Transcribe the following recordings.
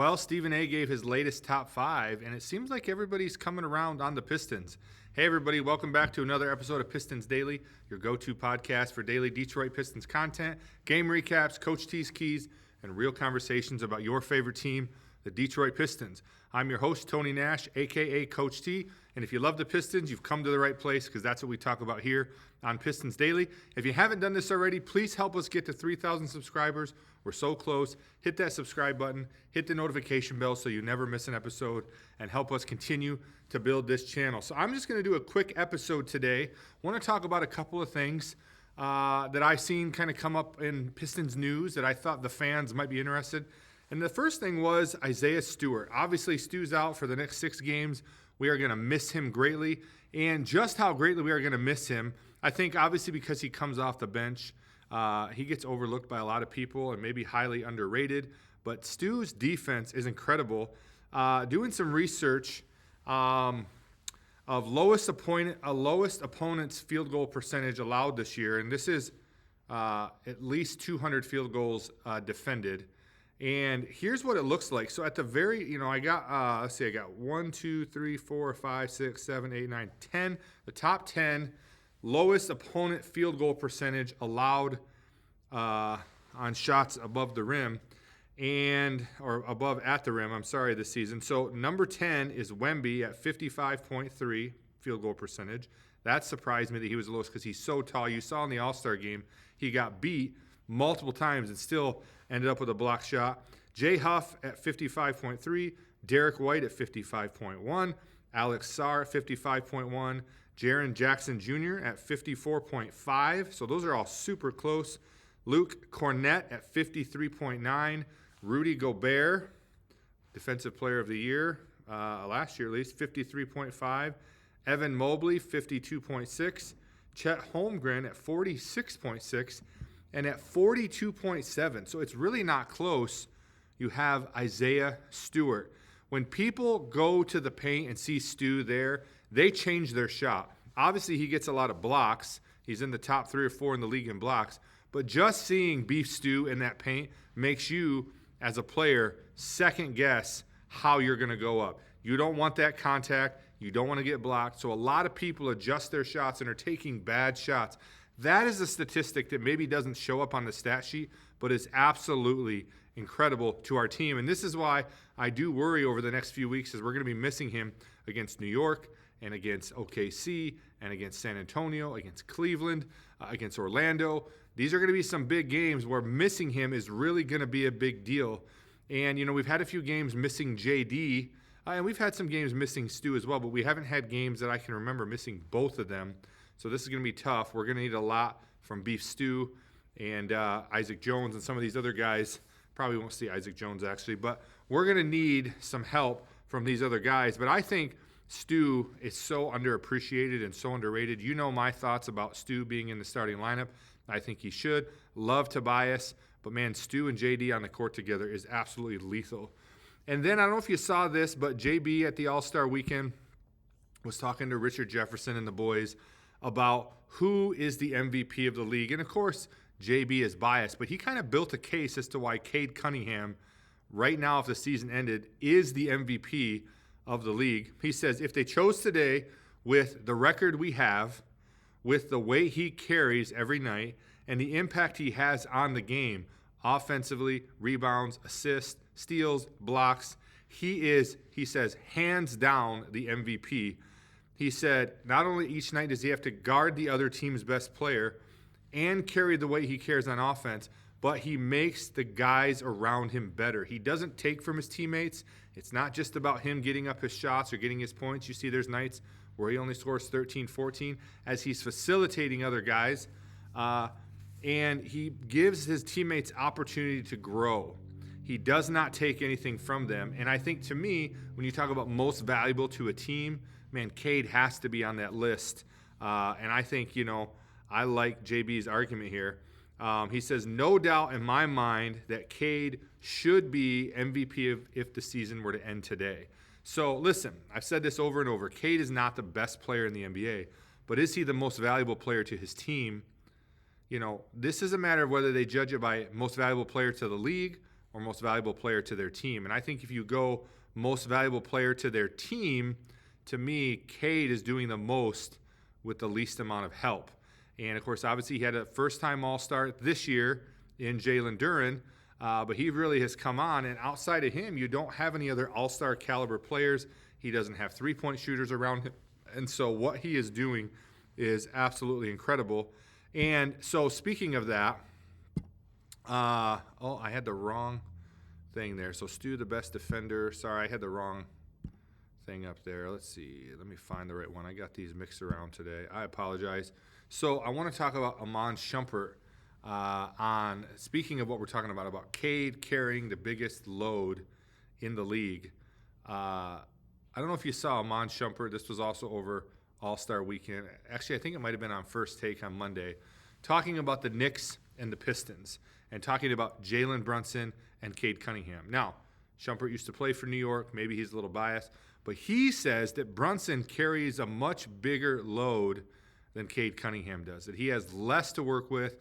Well, Stephen A gave his latest top 5, and it seems like everybody's coming around on the Pistons. Hey, everybody, welcome back to another episode of Pistons Daily, your go-to podcast for daily Detroit Pistons content, game recaps, Coach T's keys, and real conversations about your favorite team, the Detroit Pistons. I'm your host, Tony Nash, a.k.a. Coach T, and if you love the Pistons, you've come to the right place because that's what we talk about here on Pistons Daily. If you haven't done this already, please help us get to 3,000 subscribers. We're so close. Hit that subscribe button, hit the notification bell so you never miss an episode, and help us continue to build this channel. So I'm just going to do a quick episode today. I want to talk about a couple of things that I've seen kind of come up in Pistons news that I thought the fans might be interested. And the first thing was Isaiah Stewart. Obviously, Stu's out for the next 6 games. We are going to miss him greatly. And just how greatly we are going to miss him, I think obviously because he comes off the bench, he gets overlooked by a lot of people and maybe highly underrated. But Stu's defense is incredible. Doing some research of lowest opponent's field goal percentage allowed this year, and this is at least 200 field goals defended. And here's what it looks like. So at the very, I got, let's see, I got 1, 2, 3, 4, 5, 6, 7, 8, 9, 10. The top 10 lowest opponent field goal percentage allowed on shots above the rim or above at the rim, this season. So number 10 is Wemby at 55.3 field goal percentage. That surprised me that he was the lowest because he's so tall. You saw in the All-Star game, he got beat multiple times and still ended up with a block shot. Jay Huff at 55.3, Derek White at 55.1, Alex Sarr at 55.1, Jaren Jackson Jr. at 54.5. So those are all super close. Luke Cornett at 53.9, Rudy Gobert, Defensive Player of the Year, last year at least, 53.5, Evan Mobley, 52.6, Chet Holmgren at 46.6, and at 42.7, so it's really not close, you have Isaiah Stewart. When people go to the paint and see Stu there, they change their shot. Obviously, he gets a lot of blocks. He's in the top 3 or 4 in the league in blocks. But just seeing Beef Stu in that paint makes you, as a player, second guess how you're going to go up. You don't want that contact. You don't want to get blocked. So a lot of people adjust their shots and are taking bad shots. That is a statistic that maybe doesn't show up on the stat sheet, but is absolutely incredible to our team. And this is why I do worry over the next few weeks, as we're going to be missing him against New York and against OKC and against San Antonio, against Cleveland, against Orlando. These are going to be some big games where missing him is really going to be a big deal. And, we've had a few games missing JD, and we've had some games missing Stu as well, but we haven't had games that I can remember missing both of them. So this is going to be tough. We're going to need a lot from Beef Stew and Isaac Jones and some of these other guys. Probably won't see Isaac Jones, actually. But we're going to need some help from these other guys. But I think Stu is so underappreciated and so underrated. You know my thoughts about Stu being in the starting lineup. I think he should. Love Tobias. But, man, Stu and JD on the court together is absolutely lethal. And then I don't know if you saw this, but JB at the All-Star Weekend was talking to Richard Jefferson and the boys about who is the MVP of the league. And, of course, JB is biased, but he kind of built a case as to why Cade Cunningham, right now if the season ended, is the MVP of the league. He says if they chose today with the record we have, with the way he carries every night, and the impact he has on the game, offensively, rebounds, assists, steals, blocks, he says, hands down the MVP. He said not only each night does he have to guard the other team's best player and carry the way he cares on offense, but he makes the guys around him better. He doesn't take from his teammates. It's not just about him getting up his shots or getting his points. You see there's nights where he only scores 13, 14 as he's facilitating other guys, and he gives his teammates opportunity to grow. He does not take anything from them. And I think, to me, when you talk about most valuable to a team, man, Cade has to be on that list. And I think, I like JB's argument here. He says, no doubt in my mind that Cade should be MVP if the season were to end today. So listen, I've said this over and over. Cade is not the best player in the NBA, but is he the most valuable player to his team? This is a matter of whether they judge it by most valuable player to the league or most valuable player to their team. And I think if you go most valuable player to their team, to me, Cade is doing the most with the least amount of help. And, of course, obviously he had a first-time All-Star this year in Jalen Duren, but he really has come on. And outside of him, you don't have any other All-Star caliber players. He doesn't have three-point shooters around him. And so what he is doing is absolutely incredible. And so speaking of that, I had the wrong thing there. So Stu, the best defender. Sorry, I had the wrong thing up there. Let's see. Let me find the right one. I got these mixed around today. I apologize. So I want to talk about Iman Shumpert on, speaking of what we're talking about Cade carrying the biggest load in the league. I don't know if you saw Iman Shumpert. This was also over All-Star Weekend. Actually, I think it might have been on First Take on Monday, talking about the Knicks and the Pistons and talking about Jalen Brunson and Cade Cunningham. Now, Shumpert used to play for New York. Maybe he's a little biased. But he says that Brunson carries a much bigger load than Cade Cunningham does, that he has less to work with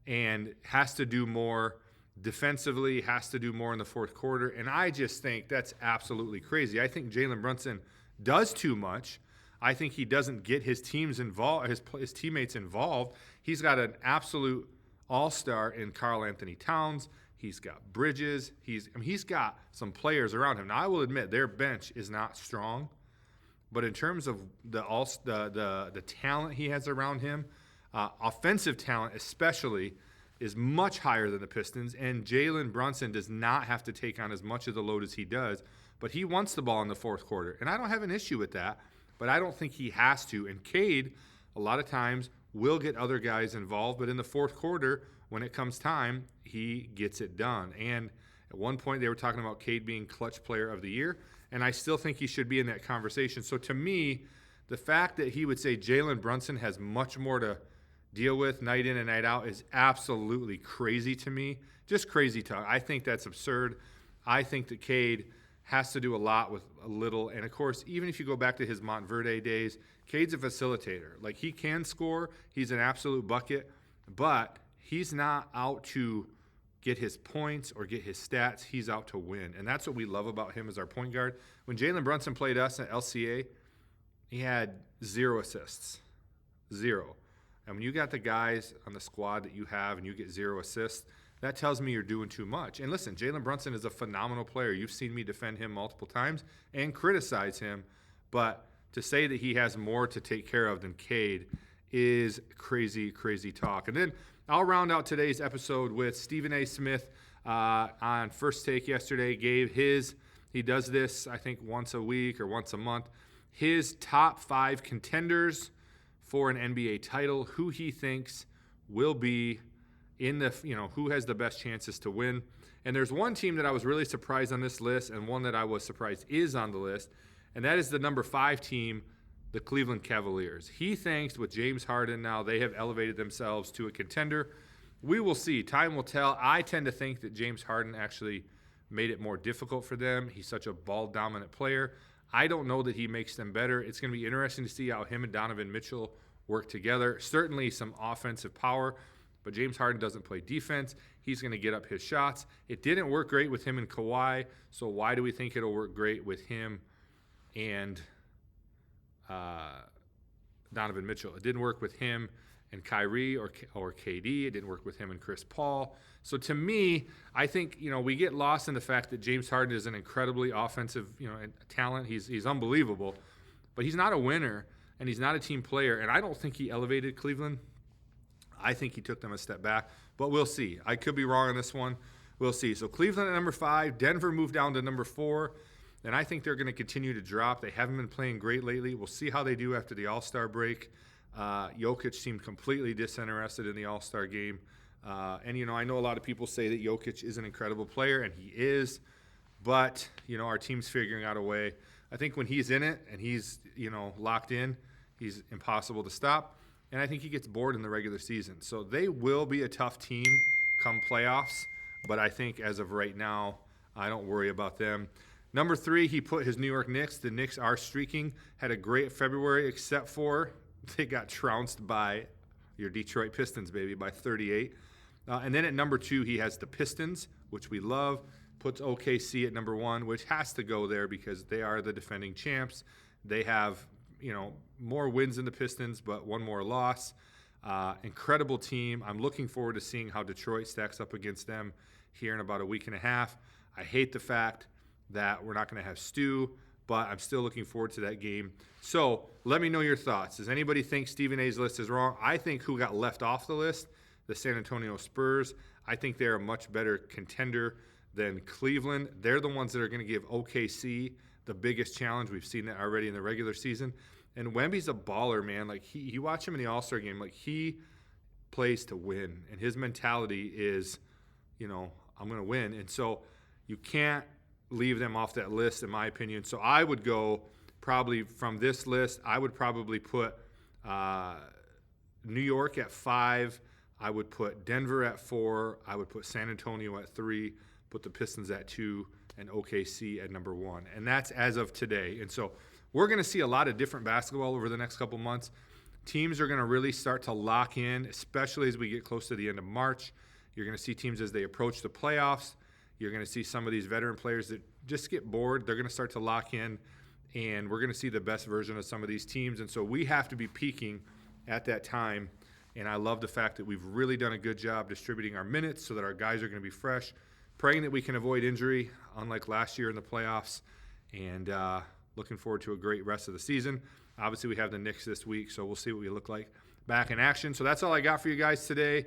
and has to do more defensively, has to do more in the fourth quarter. And I just think that's absolutely crazy. I think Jalen Brunson does too much. I think he doesn't get his teams involved, his teammates involved. He's got an absolute all-star in Karl Anthony Towns. He's got Bridges. He's got some players around him. Now, I will admit their bench is not strong, but in terms of the talent he has around him, offensive talent especially, is much higher than the Pistons. And Jalen Brunson does not have to take on as much of the load as he does, but he wants the ball in the fourth quarter, and I don't have an issue with that. But I don't think he has to. And Cade, a lot of times, will get other guys involved, but in the fourth quarter, when it comes time, he gets it done. And at one point, they were talking about Cade being clutch player of the year, and I still think he should be in that conversation. So to me, the fact that he would say Jalen Brunson has much more to deal with night in and night out is absolutely crazy to me. Just crazy talk. I think that's absurd. I think that Cade has to do a lot with a little. And, of course, even if you go back to his Montverde days, Cade's a facilitator. Like, he can score. He's an absolute bucket. But he's not out to get his points or get his stats. He's out to win. And that's what we love about him as our point guard. When Jalen Brunson played us at LCA, he had 0 assists. 0. And when you got the guys on the squad that you have and you get 0 assists, that tells me you're doing too much. And listen, Jalen Brunson is a phenomenal player. You've seen me defend him multiple times and criticize him. But to say that he has more to take care of than Cade is crazy, crazy talk. And then I'll round out today's episode with Stephen A. Smith on First Take yesterday. He does this, I think, once a week or once a month, his top 5 contenders for an NBA title, who he thinks will be in the, who has the best chances to win. And there's one team that I was really surprised on this list, and one that I was surprised is on the list, and that is the number 5 team, the Cleveland Cavaliers. He thinks with James Harden now, they have elevated themselves to a contender. We will see. Time will tell. I tend to think that James Harden actually made it more difficult for them. He's such a ball-dominant player. I don't know that he makes them better. It's going to be interesting to see how him and Donovan Mitchell work together. Certainly some offensive power, but James Harden doesn't play defense. He's going to get up his shots. It didn't work great with him and Kawhi, so why do we think it'll work great with him and Donovan Mitchell? It didn't work with him and Kyrie or KD. It didn't work with him and Chris Paul. So to me, I think, we get lost in the fact that James Harden is an incredibly offensive, talent. He's unbelievable, but he's not a winner and he's not a team player. And I don't think he elevated Cleveland. I think he took them a step back, but we'll see. I could be wrong on this one. We'll see. So Cleveland at number 5, Denver moved down to number 4, and I think they're going to continue to drop. They haven't been playing great lately. We'll see how they do after the All-Star break. Jokic seemed completely disinterested in the All-Star game. And I know a lot of people say that Jokic is an incredible player, and he is, but, our team's figuring out a way. I think when he's in it and he's, locked in, he's impossible to stop. And I think he gets bored in the regular season. So they will be a tough team come playoffs. But I think as of right now, I don't worry about them. Number 3, he put his New York Knicks. The Knicks are streaking. Had a great February, except for they got trounced by your Detroit Pistons, baby, by 38. And then at number 2, he has the Pistons which we love, puts OKC at number 1, which has to go there because they are the defending champs. They have, more wins than the Pistons, but one more loss. Incredible team. I'm looking forward to seeing how Detroit stacks up against them here in about a week and a half. I hate the fact that we're not going to have Stu, but I'm still looking forward to that game. So let me know your thoughts. Does anybody think Stephen A's list is wrong? I think who got left off the list, the San Antonio Spurs. I think they're a much better contender than Cleveland. They're the ones that are going to give OKC the biggest challenge. We've seen that already in the regular season. And Wemby's a baller, man. Like you watch him in the All-Star game, like he plays to win. And his mentality is, I'm going to win. And so you can't leave them off that list, in my opinion. So I would go probably from this list, I would probably put New York at 5. I would put Denver at 4. I would put San Antonio at 3, put the Pistons at 2, and OKC at number 1. And that's as of today. And so we're going to see a lot of different basketball over the next couple months. Teams are going to really start to lock in, especially as we get close to the end of March. You're going to see teams as they approach the playoffs. You're going to see some of these veteran players that just get bored. They're going to start to lock in, and we're going to see the best version of some of these teams. And so we have to be peaking at that time. And I love the fact that we've really done a good job distributing our minutes so that our guys are going to be fresh, praying that we can avoid injury, unlike last year in the playoffs, and looking forward to a great rest of the season. Obviously, we have the Knicks this week, so we'll see what we look like back in action. So that's all I got for you guys today.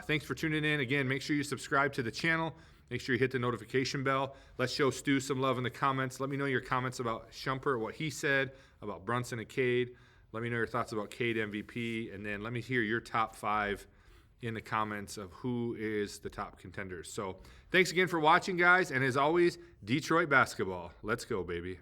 Thanks for tuning in. Again, make sure you subscribe to the channel. Make sure you hit the notification bell. Let's show Stu some love in the comments. Let me know your comments about Shumpert, what he said about Brunson and Cade. Let me know your thoughts about Cade MVP. And then let me hear your top 5 in the comments of who is the top contenders. So thanks again for watching, guys. And as always, Detroit basketball. Let's go, baby.